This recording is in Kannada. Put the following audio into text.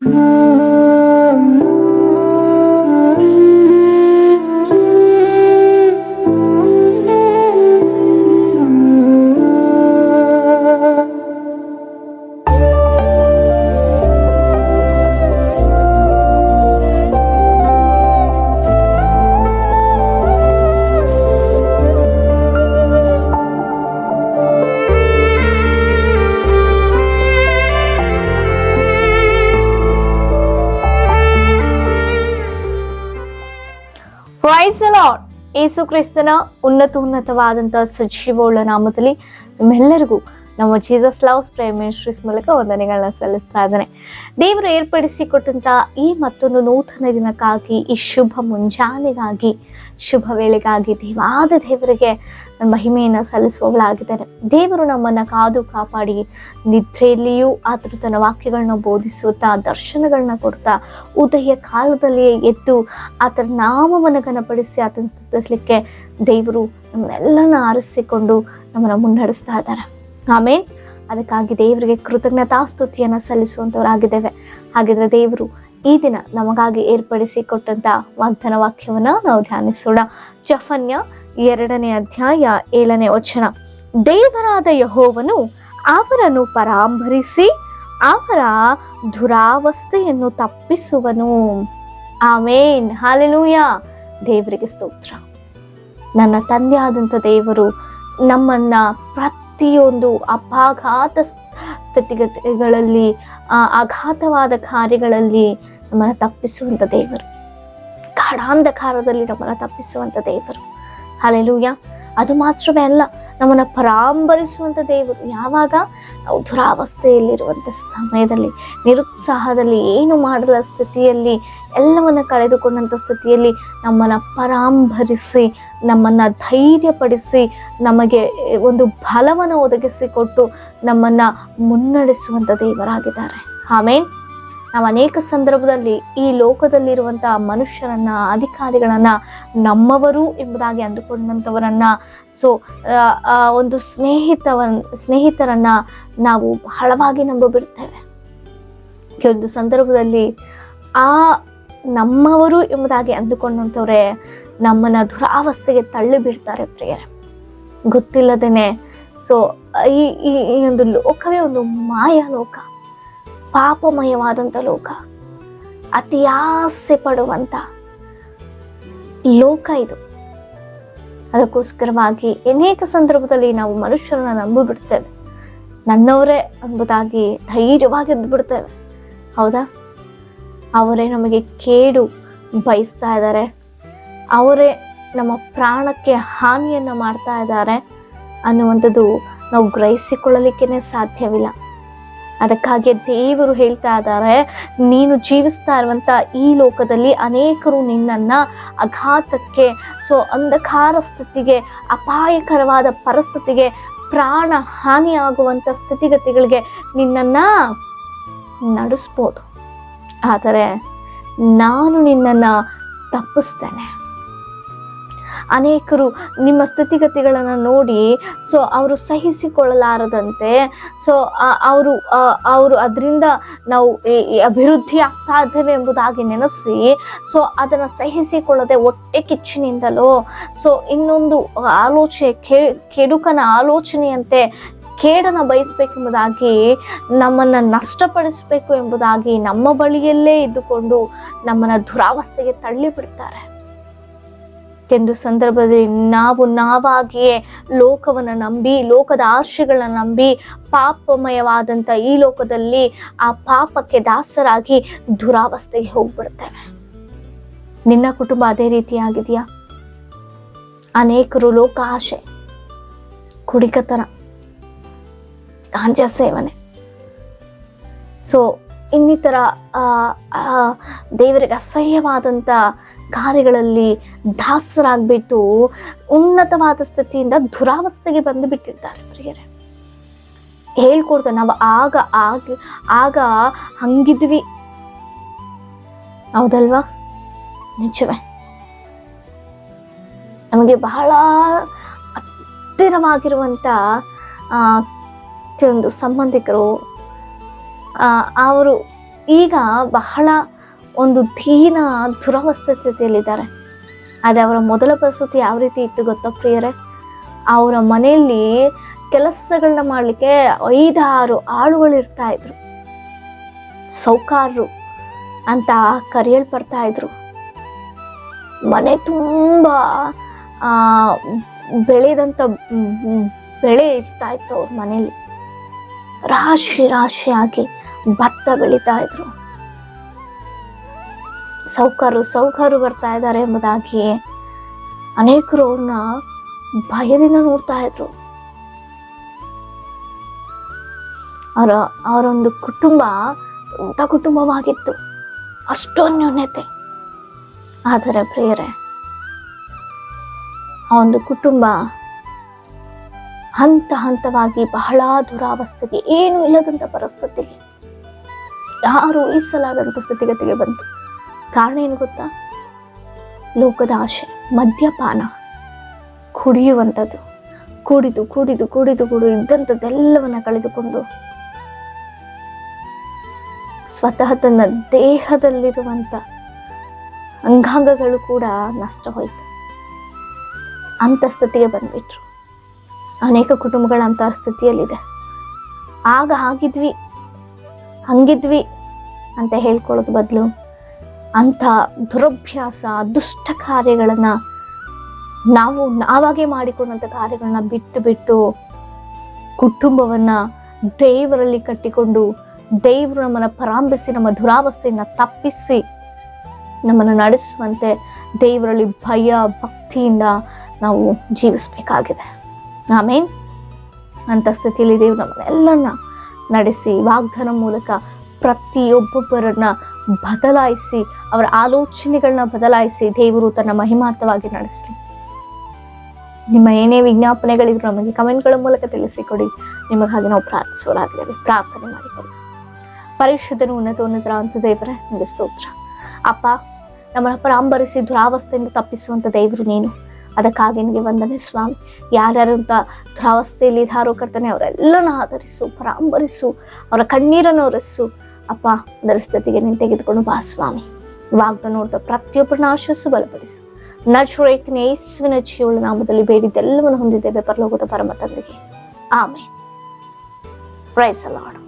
Price the lord. ಯೇಸು ಕ್ರಿಸ್ತನ ಉನ್ನತವಾದಂತಹ ಸಜೀವವುಳ್ಳ ನಾಮದಲ್ಲಿ ನಿಮ್ಮೆಲ್ಲರಿಗೂ ನಮ್ಮ ಜೀಸಸ್ ಲವ್ಸ್ ಪ್ರೇಯರ್ ಮಿನಿಸ್ಟ್ರೀಸ್ ಮೂಲಕ ವಂದನೆಗಳನ್ನ ಸಲ್ಲಿಸ್ತಾ ಇದ್ದೇನೆ. ದೇವರು ಏರ್ಪಡಿಸಿಕೊಟ್ಟಂತಹ ಈ ಮತ್ತೊಂದು ನೂತನ ದಿನಕ್ಕಾಗಿ, ಈ ಶುಭ ಮುಂಜಾನೆಗಾಗಿ, ಶುಭ ವೇಳೆಗಾಗಿ ದೇವರಿಗೆ ಮಹಿಮೆಯನ್ನು ಸಲ್ಲಿಸುವವಳಾಗಿದ್ದೇನೆ. ದೇವರು ನಮ್ಮನ್ನ ಕಾದು ಕಾಪಾಡಿ ನಿದ್ರೆಯಲ್ಲಿಯೂ ಆತನು ತನ್ನ ವಾಕ್ಯಗಳನ್ನ ಬೋಧಿಸುತ್ತಾ, ದರ್ಶನಗಳನ್ನ ಕೊಡ್ತಾ, ಉದಯ ಕಾಲದಲ್ಲಿಯೇ ಎದ್ದು ಆತನ ನಾಮವನ್ನು ಘನಪಡಿಸಿ ಆತನ ಸ್ತುತಿಸಲಿಕ್ಕೆ ದೇವರು ನಮ್ಮನ್ನೆಲ್ಲನ ಆರಿಸಿಕೊಂಡು ನಮ್ಮನ್ನ ಮುನ್ನಡೆಸ್ತಾ ಇದ್ದಾರೆ. ಆಮೇನ್. ಅದಕ್ಕಾಗಿ ದೇವರಿಗೆ ಕೃತಜ್ಞತಾ ಸ್ತುತಿಯನ್ನು ಸಲ್ಲಿಸುವಂಥವರಾಗಿದ್ದೇವೆ. ಹಾಗಿದ್ರೆ ದೇವರು ಈ ದಿನ ನಮಗಾಗಿ ಏರ್ಪಡಿಸಿಕೊಟ್ಟಂತ ವಾಗ್ದಾನ ವಾಕ್ಯವನ್ನ ನಾವು ಧ್ಯಾನಿಸೋಣ. ಜಫನ್ಯ 2ನೇ ಅಧ್ಯಾಯ 7ನೇ ವಚನ. ದೇವರಾದ ಯೆಹೋವನು ಅವರನ್ನು ಪರಾಂಬರಿಸಿ ಅವರ ದುರಾವಸ್ಥೆಯನ್ನು ತಪ್ಪಿಸುವನು. ಆಮೇನ್. ಹಲ್ಲೆಲೂಯಾ. ದೇವರಿಗೆ ಸ್ತೋತ್ರ. ನನ್ನ ತಂದೆಯಾದಂಥ ದೇವರು ನಮ್ಮನ್ನ ಪ್ರತಿಯೊಂದು ಅಪಘಾತ ಸ್ಥಿತಿಗತಿಗಳಲ್ಲಿ, ಆಘಾತವಾದ ಕಾರ್ಯಗಳಲ್ಲಿ ನಮ್ಮನ್ನು ತಪ್ಪಿಸುವಂಥ ದೇವರು, ಗಾಢಾಂಧಕಾರದಲ್ಲಿ ನಮ್ಮನ್ನು ತಪ್ಪಿಸುವಂಥ ದೇವರು. ಹಲ್ಲೆಲೂಯಾ. ಅದು ಮಾತ್ರವೇ ಅಲ್ಲ, ನಮ್ಮನ್ನು ಪರಾಂಬರಿಸುವಂಥ ದೇವರು. ಯಾವಾಗ ನಾವು ದುರಾವಸ್ಥೆಯಲ್ಲಿರುವಂಥ ಸಮಯದಲ್ಲಿ, ನಿರುತ್ಸಾಹದಲ್ಲಿ, ಏನು ಮಾಡದ ಸ್ಥಿತಿಯಲ್ಲಿ, ಎಲ್ಲವನ್ನ ಕಳೆದುಕೊಂಡಂಥ ಸ್ಥಿತಿಯಲ್ಲಿ ನಮ್ಮನ್ನು ಪರಾಂಬರಿಸಿ, ನಮ್ಮನ್ನು ಧೈರ್ಯಪಡಿಸಿ, ನಮಗೆ ಒಂದು ಬಲವನ್ನು ಒದಗಿಸಿಕೊಟ್ಟು ನಮ್ಮನ್ನು ಮುನ್ನಡೆಸುವಂಥ ದೇವರಾಗಿದ್ದಾರೆ. ಆಮೇನ್. ನಾವು ಅನೇಕ ಸಂದರ್ಭದಲ್ಲಿ ಈ ಲೋಕದಲ್ಲಿರುವಂತಹ ಮನುಷ್ಯರನ್ನ, ಅಧಿಕಾರಿಗಳನ್ನ ನಮ್ಮವರು ಎಂಬುದಾಗಿ ಅಂದುಕೊಂಡಂಥವರನ್ನ, ಒಂದು ಸ್ನೇಹಿತರನ್ನ ನಾವು ಬಹಳವಾಗಿ ನಂಬಿಬಿಡ್ತೇವೆ. ಒಂದು ಸಂದರ್ಭದಲ್ಲಿ ಆ ನಮ್ಮವರು ಎಂಬುದಾಗಿ ಅಂದುಕೊಂಡಂಥವ್ರೆ ನಮ್ಮನ್ನ ದುರಾವಸ್ಥೆಗೆ ತಳ್ಳಿ ಬಿಡ್ತಾರೆ ಪ್ರಿಯರೇ, ಗೊತ್ತಿಲ್ಲದೇನೆ. ಈ ಒಂದು ಲೋಕವೇ ಒಂದು ಮಾಯಾ ಲೋಕ, ಪಾಪಮಯವಾದಂಥ ಲೋಕ, ಅತಿ ಆಸೆ ಪಡುವಂಥ ಲೋಕ ಇದು. ಅದಕ್ಕೋಸ್ಕರವಾಗಿ ಅನೇಕ ಸಂದರ್ಭದಲ್ಲಿ ನಾವು ಮನುಷ್ಯರನ್ನ ನಂಬಿಬಿಡ್ತೇವೆ, ನನ್ನವರೇ ಎಂಬುದಾಗಿ ಧೈರ್ಯವಾಗಿ ಎದ್ದುಬಿಡ್ತೇವೆ. ಹೌದಾ? ಅವರೇ ನಮಗೆ ಕೇಡು ಬಯಸ್ತಾ ಇದ್ದಾರೆ, ಅವರೇ ನಮ್ಮ ಪ್ರಾಣಕ್ಕೆ ಹಾನಿಯನ್ನು ಮಾಡ್ತಾ ಇದ್ದಾರೆ ಅನ್ನುವಂಥದ್ದು ನಾವು ಗ್ರಹಿಸಿಕೊಳ್ಳಲಿಕ್ಕೇ ಸಾಧ್ಯವಿಲ್ಲ. ಅದಕ್ಕಾಗಿ ದೇವರು ಹೇಳ್ತಾ ಇದ್ದಾರೆ, ನೀನು ಜೀವಿಸ್ತಾ ಇರುವಂತ ಈ ಲೋಕದಲ್ಲಿ ಅನೇಕರು ನಿನ್ನನ್ನ ಅಘಾತಕ್ಕೆ, ಅಂಧಕಾರ ಸ್ಥಿತಿಗೆ, ಅಪಾಯಕರವಾದ ಪರಿಸ್ಥಿತಿಗೆ, ಪ್ರಾಣ ಹಾನಿಯಾಗುವಂತ ಸ್ಥಿತಿಗತಿಗಳಿಗೆ ನಿನ್ನನ್ನ ನಡೆಸ್ಬೋದು. ಆದರೆ ನಾನು ನಿನ್ನನ್ನ ತಪ್ಪಿಸ್ತೇನೆ. ಅನೇಕರು ನಿಮ್ಮ ಸ್ಥಿತಿಗತಿಗಳನ್ನು ನೋಡಿ ಅವರು ಸಹಿಸಿಕೊಳ್ಳಲಾರದಂತೆ, ಅವರು ಅದರಿಂದ ನಾವು ಅಭಿವೃದ್ಧಿ ಆಗ್ತಾ ಇದ್ದೇವೆ ಎಂಬುದಾಗಿ ನೆನೆಸಿ ಅದನ್ನು ಸಹಿಸಿಕೊಳ್ಳದೆ ಹೊಟ್ಟೆ ಕಿಚ್ಚಿನಿಂದಲೋ ಇನ್ನೊಂದು ಆಲೋಚನೆ, ಕೆಡುಕನ ಆಲೋಚನೆಯಂತೆ ಕೇಡನ್ನು ಬಯಸಬೇಕೆಂಬುದಾಗಿ, ನಮ್ಮನ್ನು ನಷ್ಟಪಡಿಸಬೇಕು ಎಂಬುದಾಗಿ ನಮ್ಮ ಬಳಿಯಲ್ಲೇ ಇದ್ದುಕೊಂಡು ನಮ್ಮನ್ನು ದುರಾವಸ್ಥೆಗೆ ತಳ್ಳಿ ಬಿಡ್ತಾರೆ. ಎಂದು ಸಂದರ್ಭದಲ್ಲಿ ನಾವಾಗಿಯೇ ಲೋಕವನ್ನು ನಂಬಿ, ಲೋಕದ ಆಶೆಗಳನ್ನ ನಂಬಿ, ಪಾಪಮಯವಾದಂಥ ಈ ಲೋಕದಲ್ಲಿ ಆ ಪಾಪಕ್ಕೆ ದಾಸರಾಗಿ ದುರಾವಸ್ಥೆಗೆ ಹೋಗ್ಬಿಡ್ತೇವೆ. ನಿನ್ನ ಕುಟುಂಬ ಅದೇ ರೀತಿಯಾಗಿದೆಯಾ? ಅನೇಕರು ಲೋಕ ಆಶೆ, ಕುಡಿಕತನ, ಗಾಂಜಾ ಸೇವನೆ, ಇನ್ನಿತರ ದೇವರಿಗೆ ಅಸಹ್ಯವಾದಂಥ ಕಾರ್ಯಗಳಲ್ಲಿ ದಾಸರಾಗ್ಬಿಟ್ಟು ಉನ್ನತವಾದ ಸ್ಥಿತಿಯಿಂದ ದುರಾವಸ್ಥೆಗೆ ಬಂದು ಬಿಟ್ಟಿರ್ತಾರೆ ಪ್ರಿಯರೇ. ಹೇಳ್ಕೊಡ್ತಾರೆ, ನಾವು ಆಗ ಹಂಗಿದ್ವಿ, ಹೌದಲ್ವಾ? ನಿಜವೇ. ನಮಗೆ ಬಹಳ ಹತ್ತಿರವಾಗಿರುವಂತ ಕೆಲವೊಂದು ಸಂಬಂಧಿಕರು ಅವರು ಈಗ ಬಹಳ ಒಂದು ದೀನ ದುರವಸ್ಥೆ ಸ್ಥಿತಿಯಲ್ಲಿದ್ದಾರೆ. ಆದರೆ ಅವರ ಮೊದಲ ಪರಿಸ್ಥಿತಿ ಯಾವ ರೀತಿ ಇತ್ತು ಗೊತ್ತಾ ಪ್ರಿಯರೇ? ಅವರ ಮನೆಯಲ್ಲಿ ಕೆಲಸಗಳನ್ನ ಮಾಡಲಿಕ್ಕೆ 5-6 ಆಳುಗಳು ಇರ್ತಾ ಇದ್ರು. ಸೌಕಾರರು ಅಂತ ಕರೆಯಲ್ಪಡ್ತಾ ಇದ್ರು. ಮನೆ ತುಂಬ ಬೆಳೆದಂಥ ಬೆಳೆ ಇರ್ತಾ ಇತ್ತು ಅವ್ರ ಮನೆಯಲ್ಲಿ. ರಾಶಿ ರಾಶಿಯಾಗಿ ಭತ್ತ ಬೆಳೀತಾ ಇದ್ರು. ಸೌಕರು ಬರ್ತಾ ಇದ್ದಾರೆ ಎಂಬುದಾಗಿ ಅನೇಕರು ಅವ್ರನ್ನ ಭಯದಿಂದ ನೋಡ್ತಾ ಇದ್ರು. ಅವರೊಂದು ಕುಟುಂಬ ಊಟ ಕುಟುಂಬವಾಗಿತ್ತು, ಅಷ್ಟು ಅನ್ಯೋನ್ಯತೆ. ಆದರೆ ಪ್ರಿಯರೇ, ಆ ಒಂದು ಕುಟುಂಬ ಹಂತವಾಗಿ ಬಹಳ ದುರಾವಸ್ಥೆಗೆ, ಏನು ಇಲ್ಲದಂತ ಪರಿಸ್ಥಿತಿಗೆ, ಯಾರು ಊಹಿಸಲಾದಂಥ ಸ್ಥಿತಿಗತಿಗೆ ಬಂತು. ಕಾರಣ ಏನು ಗೊತ್ತಾ? ಲೋಕದ ಆಶೆ, ಮದ್ಯಪಾನ, ಕುಡಿಯುವಂಥದ್ದು, ಕುಡಿದು ಇದ್ದಂಥದ್ದೆಲ್ಲವನ್ನ ಕಳೆದುಕೊಂಡು ಸ್ವತಃ ತನ್ನ ದೇಹದಲ್ಲಿರುವಂಥ ಅಂಗಾಂಗಗಳು ಕೂಡ ನಷ್ಟ ಹೋಯ್ತು. ಅಂಥ ಸ್ಥಿತಿಗೆ ಬಂದ್ಬಿಟ್ರು. ಅನೇಕ ಕುಟುಂಬಗಳ ಅಂತಹ ಸ್ಥಿತಿಯಲ್ಲಿದೆ. ಆಗ ಹಂಗಿದ್ವಿ ಅಂತ ಹೇಳ್ಕೊಳ್ಳೋದು ಬದಲು ಅಂಥ ದುರಭ್ಯಾಸ, ದುಷ್ಟ ಕಾರ್ಯಗಳನ್ನ ನಾವಾಗೆ ಮಾಡಿಕೊಂಡಂಥ ಕಾರ್ಯಗಳನ್ನ ಬಿಟ್ಟು ಕುಟುಂಬವನ್ನ ದೇವರಲ್ಲಿ ಕಟ್ಟಿಕೊಂಡು, ದೇವರು ನಮ್ಮನ್ನ ಪರಾಂಬಿಸಿ ನಮ್ಮ ದುರಾವಸ್ಥೆಯನ್ನ ತಪ್ಪಿಸಿ ನಮ್ಮನ್ನು ನಡೆಸುವಂತೆ ದೇವರಲ್ಲಿ ಭಯ ಭಕ್ತಿಯಿಂದ ನಾವು ಜೀವಿಸಬೇಕಾಗಿದೆ. ಆಮೇನ್. ಅಂತ ಸ್ಥಿತಿಯಲ್ಲಿ ದೇವರು ನಮ್ಮನ್ನೆಲ್ಲರನ್ನ ನಡೆಸಿ ವಾಗ್ದಾನ ಮೂಲಕ ಪ್ರತಿಯೊಬ್ಬೊಬ್ಬರನ್ನ ಬದಲಾಯಿಸಿ, ಅವರ ಆಲೋಚನೆಗಳನ್ನ ಬದಲಾಯಿಸಿ ದೇವರು ತನ್ನ ಮಹಿಮಾರ್ಥವಾಗಿ ನಡೆಸಲಿ. ನಿಮ್ಮ ಏನೇ ವಿಜ್ಞಾಪನೆಗಳಿದ್ರು ನಮಗೆ ಕಮೆಂಟ್ಗಳ ಮೂಲಕ ತಿಳಿಸಿಕೊಡಿ. ನಿಮಗಾಗಿ ನಾವು ಪ್ರಾರ್ಥಿಸುವರಾಗಿದ್ದೇವೆ. ಪ್ರಾರ್ಥನೆ ಮಾಡಿಕೊಳ್ಳಿ. ಪರಿಶುದ್ಧನು ಉನ್ನತರ ಅಂತ ದೇವರೇ, ನಿಮಗೆ ಸ್ತೋತ್ರ. ಅಪ್ಪ, ನಮ್ಮನ್ನ ಪರಾಂಬರಿಸಿ ದುರಾವಸ್ಥೆಯಿಂದ ತಪ್ಪಿಸುವಂತ ದೇವರು ನೀನು. ಅದಕ್ಕಾಗಿ ನಿನಗೆ ವಂದನೆ ಸ್ವಾಮಿ. ಯಾರ್ಯಾರಂತ ದುರಾವಸ್ಥೆಯಲ್ಲಿ ಇದ್ದಾರೋ ಕರ್ತನೆ, ಅವರೆಲ್ಲನ ಆಧರಿಸು, ಪರಾಂಬರಿಸು, ಅವರ ಕಣ್ಣೀರನ್ನು ಒರೆಸು ಅಪ್ಪ. ಅದರ ಸ್ಥಿತಿಗೆ ನೀನು ತೆಗೆದುಕೊಂಡು ಬಾ ಸ್ವಾಮಿ. ವಾಗ್ದಾನ ನೋಡಿದ ಪ್ರತಿಯೊಬ್ಬರನ್ನ ಆಶ್ವಾಸು, ಬಲಪಡಿಸು. ನಜರೇತಿನ ಯೇಸುವಿನ ಜೀವಳ ನಾಮದಲ್ಲಿ ಬೇಡಿದ್ದೆಲ್ಲವನ್ನು ಹೊಂದಿದ್ದೇವೆ ಪರಲೋಕದ ಪರಮ ತಂದೆಗೆ. ಆಮೇನ್. Praise the lord.